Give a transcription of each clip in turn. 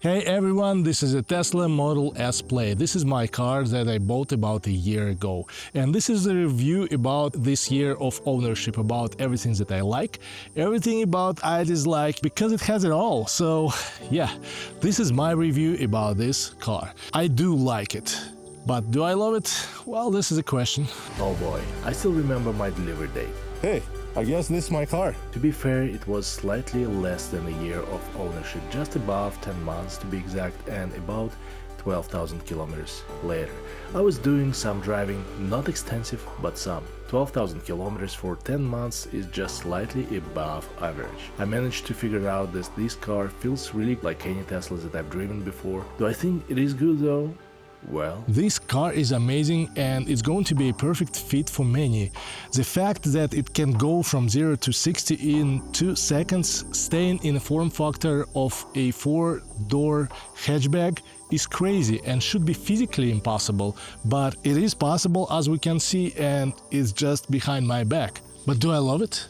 Hey everyone, this is a Tesla Model S Plaid. This is my car that I bought about a year ago. And this is a review about this year of ownership, about everything that I like, everything about I dislike, because it has it all. So yeah, this is my review about this car. I do like it. But do I love it? Well, this is a question. Oh boy, I still remember my delivery date. Hey, I guess this is my car. To be fair, it was slightly less than a year of ownership, just above 10 months to be exact, and about 12,000 kilometers later. I was doing some driving, not extensive, but some. 12,000 kilometers for 10 months is just slightly above average. I managed to figure out that this car feels really like any Tesla that I've driven before. Do I think it is good though? Well, this car is amazing and it's going to be a perfect fit for many. The fact that it can go from 0 to 60 in 2 seconds, staying in a form factor of a 4-door hatchback, is crazy and should be physically impossible, but it is possible as we can see, and it's just behind my back. But do I love it?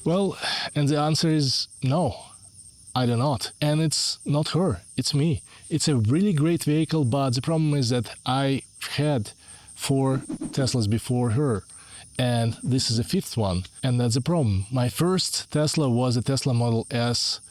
Well, and the answer is no. I do not. And it's not her, it's me. It's a really great vehicle, but the problem is that I had 4 Teslas before her, and this is the 5th one, and that's the problem. My first Tesla was a Tesla Model S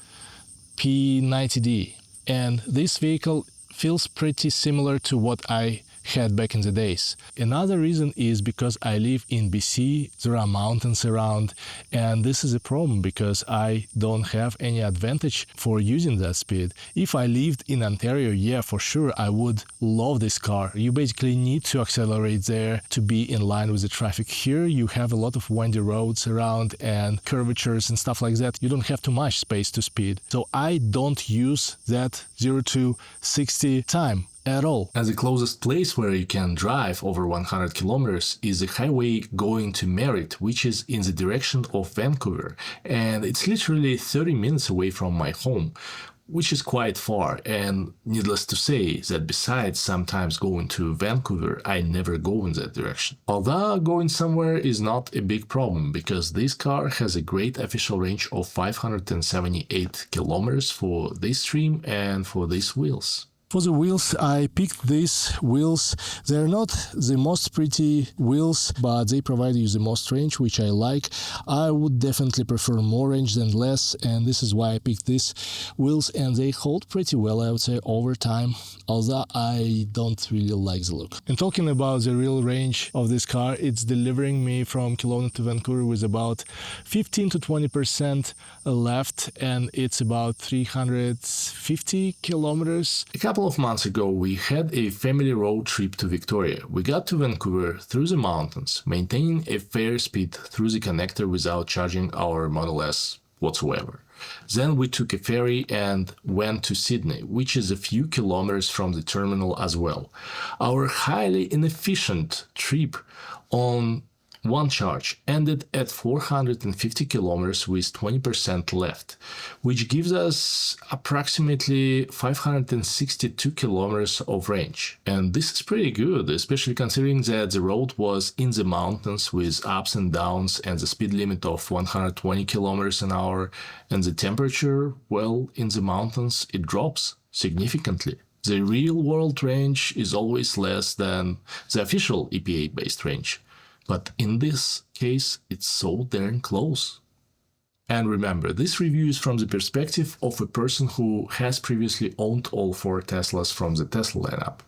P90D, and this vehicle feels pretty similar to what I had back in the days. Another reason is because I live in BC, there are mountains around, and this is a problem because I don't have any advantage for using that speed. If I lived in Ontario, yeah, for sure, I would love this car. You basically need to accelerate there to be in line with the traffic. Here you have a lot of windy roads around and curvatures and stuff like that. You don't have too much space to speed. So I don't use that 0 to 60 time at all. And the closest place where you can drive over 100 kilometers is the highway going to Merritt, which is in the direction of Vancouver, and it's literally 30 minutes away from my home, which is quite far. And needless to say that besides sometimes going to Vancouver, I never go in that direction. Although going somewhere is not a big problem, because this car has a great official range of 578 kilometers for this trim and for these wheels. For the wheels, I picked these wheels. They're not the most pretty wheels, but they provide you the most range, which I like. I would definitely prefer more range than less, and this is why I picked these wheels, and they hold pretty well, I would say, over time, although I don't really like the look. And talking about the real range of this car, it's delivering me from Kelowna to Vancouver with about 15 to 20% left, and it's about 350 kilometers. A couple of months ago, we had a family road trip to Victoria. We got to Vancouver through the mountains, maintaining a fair speed through the connector without charging our Model S whatsoever. Then we took a ferry and went to Sydney, which is a few kilometers from the terminal as well. Our highly inefficient trip on one charge ended at 450 kilometers with 20% left, which gives us approximately 562 kilometers of range. And this is pretty good, especially considering that the road was in the mountains with ups and downs and the speed limit of 120 kilometers an hour, and the temperature, well, in the mountains it drops significantly. The real world range is always less than the official EPA-based range. But in this case, it's so darn close. And remember, this review is from the perspective of a person who has previously owned all 4 Teslas from the Tesla lineup,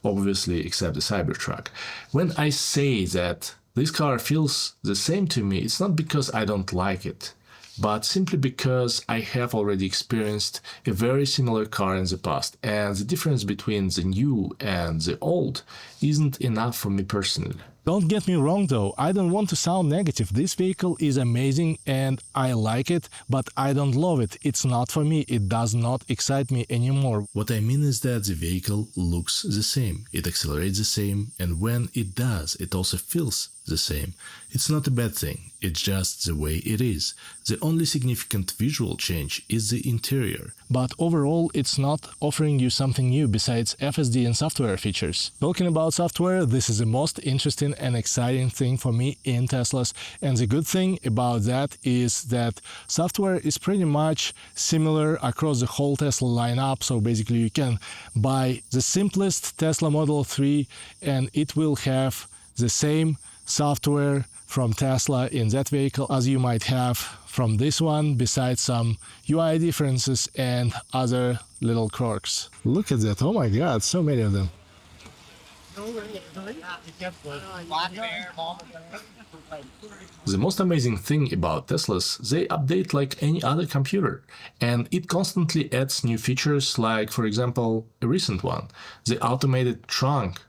obviously except the Cybertruck. When I say that this car feels the same to me, it's not because I don't like it, but simply because I have already experienced a very similar car in the past, and the difference between the new and the old isn't enough for me personally. Don't get me wrong though, I don't want to sound negative. This vehicle is amazing and I like it, but I don't love it. It's not for me. It does not excite me anymore. What I mean is that the vehicle looks the same, it accelerates the same, and when it does, it also feels the same. It's not a bad thing, it's just the way it is. The only significant visual change is the interior. But overall, it's not offering you something new besides FSD and software features. Talking about software, this is the most interesting and exciting thing for me in Teslas. And the good thing about that is that software is pretty much similar across the whole Tesla lineup. So basically you can buy the simplest Tesla Model 3 and it will have the same software from Tesla in that vehicle as you might have from this one, besides some UI differences and other little quirks. Look at that, oh my god, so many of them. The most amazing thing about Teslas, they update like any other computer, and it constantly adds new features like, for example, a recent one, the automated trunk.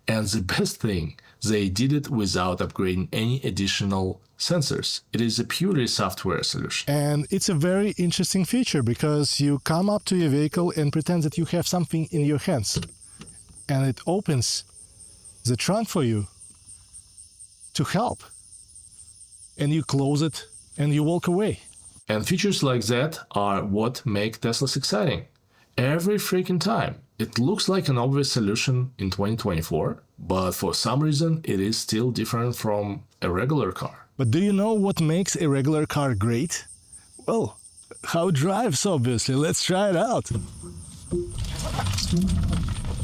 And the best thing, they did it without upgrading any additional sensors. It is a purely software solution. And it's a very interesting feature because you come up to your vehicle and pretend that you have something in your hands. And it opens the trunk for you to help. And you close it and you walk away. And features like that are what make Teslas exciting. Every freaking time. It looks like an obvious solution in 2024, but for some reason it is still different from a regular car. But do you know what makes a regular car great? Well, how it drives, obviously. Let's try it out.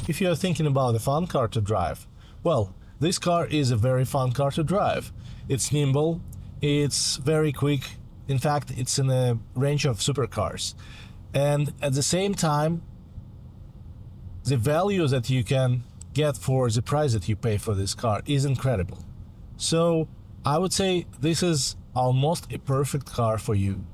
If you're thinking about a fun car to drive, well, this car is a very fun car to drive. It's nimble, it's very quick. In fact, it's in a range of supercars. And at the same time, the value that you can get for the price that you pay for this car is incredible. So I would say this is almost a perfect car for you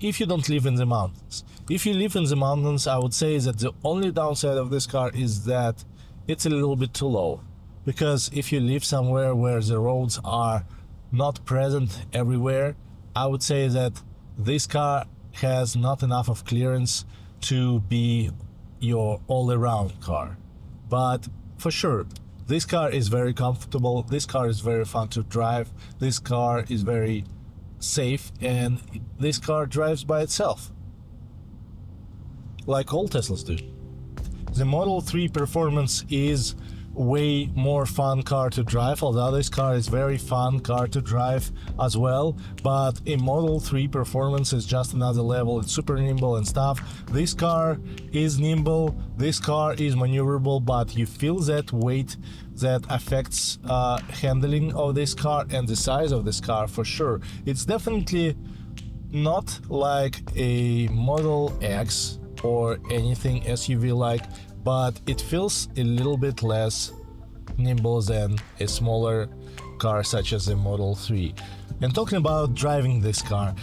if you don't live in the mountains. If you live in the mountains, I would say that the only downside of this car is that it's a little bit too low. Because if you live somewhere where the roads are not present everywhere, I would say that this car has not enough of clearance to be your all-around car. But for sure, this car is very comfortable, this car is very fun to drive, this car is very safe, and this car drives by itself, like all Teslas do. The Model 3 Performance is way more fun car to drive, although this car is very fun car to drive as well, but a Model 3 Performance is just another level. It's super nimble and stuff. This car is nimble, this car is maneuverable, but you feel that weight that affects handling of this car and the size of this car for sure. It's definitely not like a Model X or anything SUV like, but it feels a little bit less nimble than a smaller car such as the Model 3. And talking about driving this car,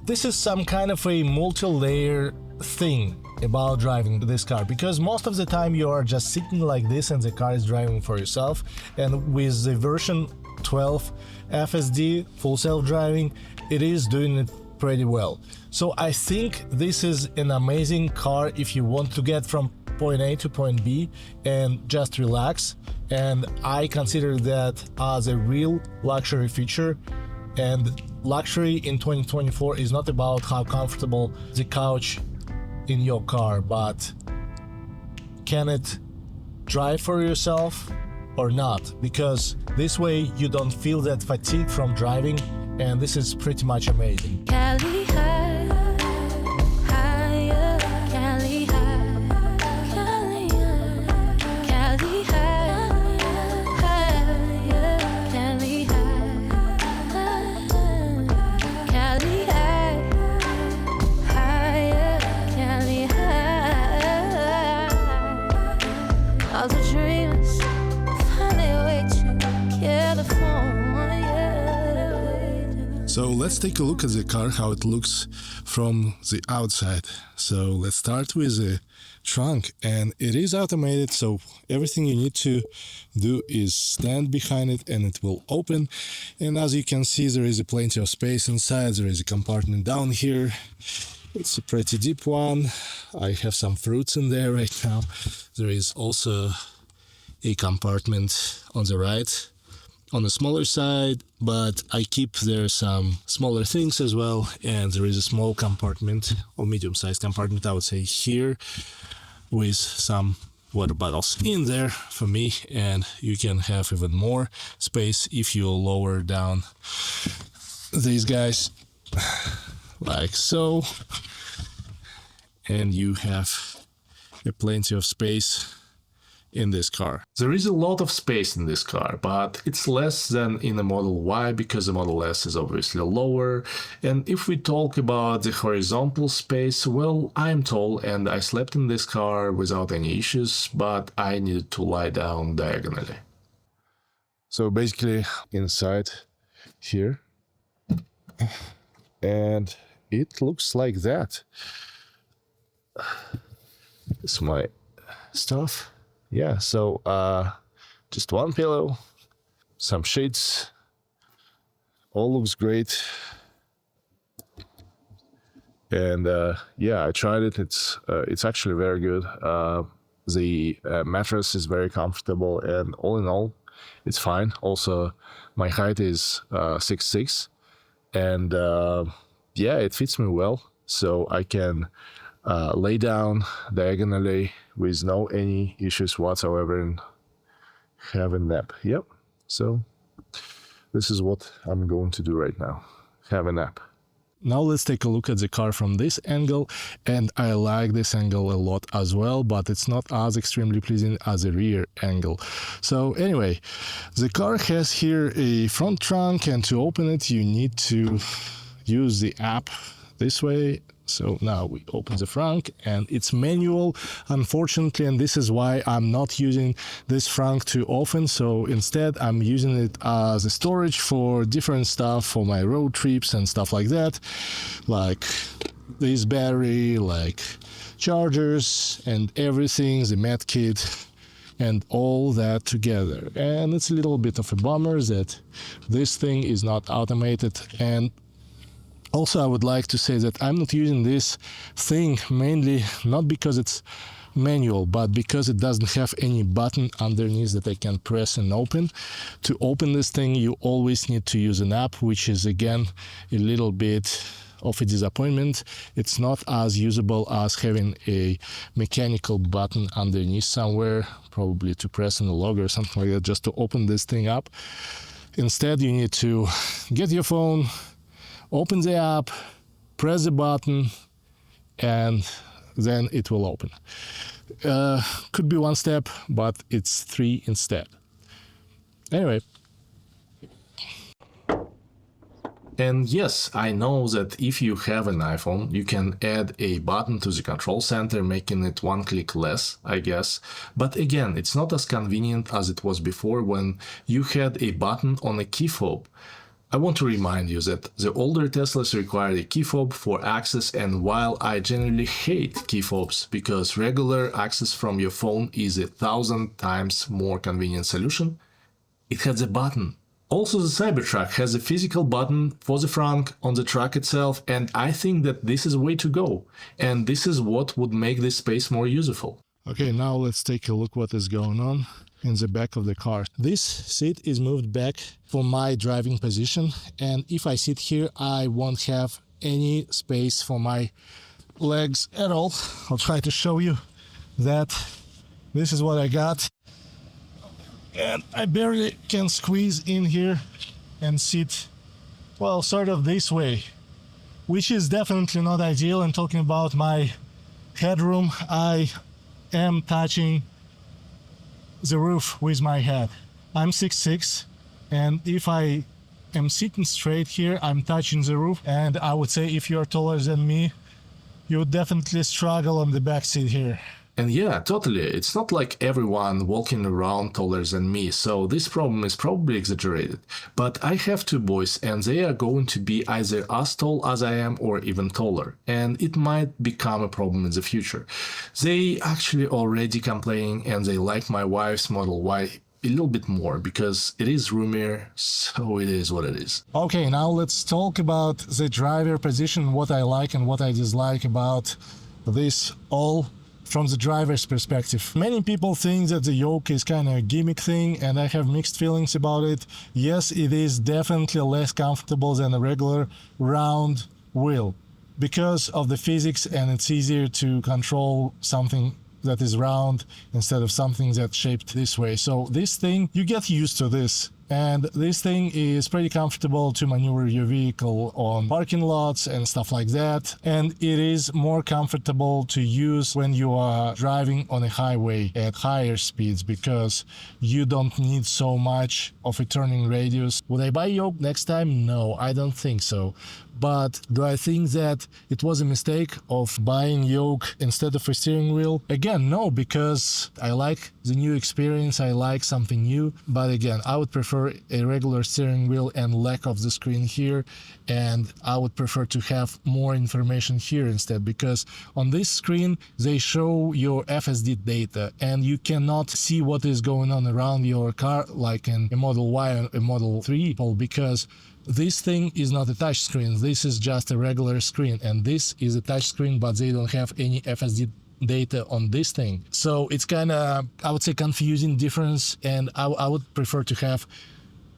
this is some kind of a multi-layer thing about driving this car, because most of the time you are just sitting like this and the car is driving for yourself, and with the version 12 FSD full self-driving, it is doing it pretty well. So I think this is an amazing car if you want to get from point A to point B and just relax, and I consider that as a real luxury feature. And luxury in 2024 is not about how comfortable the couch in your car, but can it drive for yourself or not, because this way you don't feel that fatigue from driving, and this is pretty much amazing. Cali high, higher, Cali high, Cali high, Cali high, higher, Cali high, Cali high, higher, Cali high. All the dreamers find their way to California. So let's take a look at the car, how it looks from the outside. So let's start with the trunk, and it is automated, so everything you need to do is stand behind it and it will open. And as you can see, there is plenty of space inside. There is a compartment down here. It's a pretty deep one. I have some fruits in there right now. There is also a compartment on the right, on the smaller side, but I keep there some smaller things as well, and there is a small compartment, or medium-sized compartment I would say here, with some water bottles in there for me, and you can have even more space if you lower down these guys like so, and you have plenty of space in this car. There is a lot of space in this car, but it's less than in the Model Y because the Model S is obviously lower. And if we talk about the horizontal space, well, I'm tall and I slept in this car without any issues, but I needed to lie down diagonally. So basically inside here, and it looks like that. It's my stuff. Yeah, so just one pillow, some sheets, all looks great. And yeah, I tried it. It's actually very good. The mattress is very comfortable, and all in all, it's fine. Also, my height is 6'6", and yeah, it fits me well, so I can lay down diagonally with no any issues whatsoever and have a nap. Yep. So this is what I'm going to do right now. Have a nap. Now let's take a look at the car from this angle, and I like this angle a lot as well, but it's not as extremely pleasing as the rear angle. So anyway, the car has here a front trunk, and to open it you need to use the app this way. So now we open the Frunk, and it's manual, unfortunately, and this is why I'm not using this Frunk too often. So instead I'm using it as a storage for different stuff, for my road trips and stuff like that, like this battery, like chargers and everything, the med kit and all that together. And it's a little bit of a bummer that this thing is not automated. And also, I would like to say that I'm not using this thing mainly not because it's manual, but because it doesn't have any button underneath that I can press and open. To open this thing, you always need to use an app, which is again a little bit of a disappointment. It's not as usable as having a mechanical button underneath somewhere, probably to press on the logo or something like that, just to open this thing up. Instead, you need to get your phone, open the app, press the button, and then it will open. Could be one step, but it's 3 instead. Anyway. And yes, I know that if you have an iPhone, you can add a button to the control center, making it one click less, I guess. But again, it's not as convenient as it was before when you had a button on a key fob. I want to remind you that the older Teslas required a key fob for access, and while I generally hate key fobs because regular access from your phone is 1,000 times more convenient solution, it has a button. Also, the Cybertruck has a physical button for the Frunk on the truck itself, and I think that this is the way to go, and this is what would make this space more useful. Okay, now let's take a look what is going on in the back of the car. This seat is moved back for my driving position, and if I sit here I won't have any space for my legs at all. I'll try to show you that this is what I got, and I barely can squeeze in here and sit, well, sort of this way, which is definitely not ideal. And talking about my headroom, I am touching the roof with my head. I'm 6'6", and if I am sitting straight here, I'm touching the roof, and I would say if you're taller than me, you would definitely struggle on the back seat here. And yeah, totally, it's not like everyone walking around taller than me, so this problem is probably exaggerated. But I have 2 boys, and they are going to be either as tall as I am or even taller, and it might become a problem in the future. They actually already complaining, and they like my wife's Model Y a little bit more because it is roomier, so it is what it is. Okay, now let's talk about the driver position, what I like and what I dislike about this all from the driver's perspective. Many people think that the yoke is kind of a gimmick thing, and I have mixed feelings about it. Yes, it is definitely less comfortable than a regular round wheel because of the physics, and it's easier to control something that is round instead of something that's shaped this way. So this thing, you get used to this. And this thing is pretty comfortable to maneuver your vehicle on parking lots and stuff like that. And it is more comfortable to use when you are driving on a highway at higher speeds because you don't need so much of a turning radius. Would I buy yoke next time? No, I don't think so. But do I think that it was a mistake of buying yoke instead of a steering wheel? Again, no, because I like the new experience, I like something new. But again, I would prefer a regular steering wheel and lack of the screen here, and I would prefer to have more information here instead, because on this screen they show your FSD data and you cannot see what is going on around your car like in a Model Y and a Model 3, because this thing is not a touch screen. This is just a regular screen, and this is a touch screen, but they don't have any FSD data on this thing. So it's kind of, I would say, confusing difference, and I would prefer to have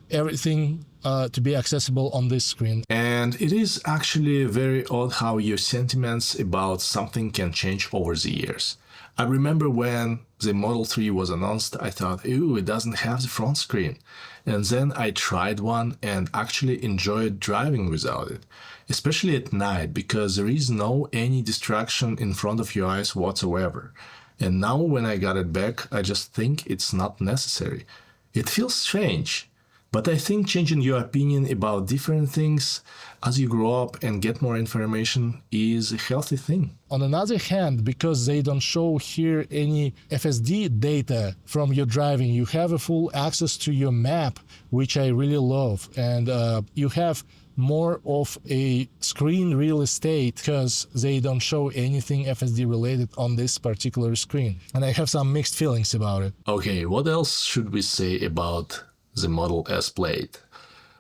everything to be accessible on this screen. And it is actually very odd how your sentiments about something can change over the years. I remember when the Model 3 was announced, I thought, ew, it doesn't have the front screen. And then I tried one and actually enjoyed driving without it, especially at night, because there is no any distraction in front of your eyes whatsoever. And now when I got it back, I just think it's not necessary. It feels strange. But I think changing your opinion about different things as you grow up and get more information is a healthy thing. On another hand, because they don't show here any FSD data from your driving, you have a full access to your map, which I really love. And you have more of a screen real estate because they don't show anything FSD related on this particular screen. And I have some mixed feelings about it. Okay, what else should we say about the Model S Plaid?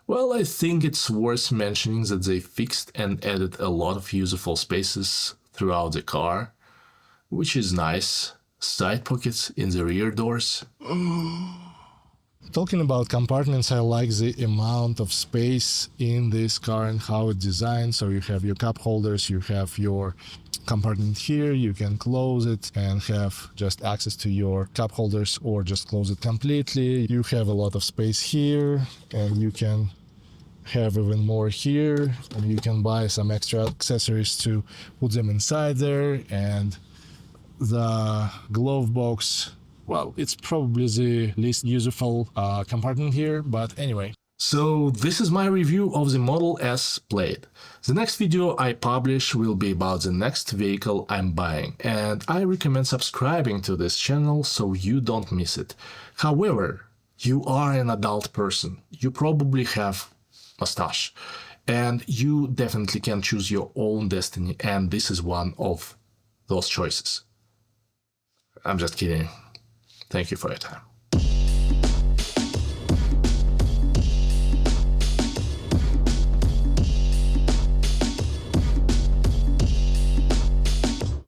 Well, I think it's worth mentioning that they fixed and added a lot of useful spaces throughout the car, which is nice. Side pockets in the rear doors. Talking about compartments, I like the amount of space in this car and how it's designed. So you have your cup holders, you have your compartment here, you can close it and have just access to your cup holders or just close it completely. You have a lot of space here and you can have even more here, and you can buy some extra accessories to put them inside there. And the glove box, well, it's probably the least useful compartment here, but anyway. So this is my review of the Model S Plaid. The next video I publish will be about the next vehicle I'm buying, and I recommend subscribing to this channel so you don't miss it. However, you are an adult person, you probably have mustache, and you definitely can choose your own destiny, and this is one of those choices. I'm just kidding. Thank you for your time.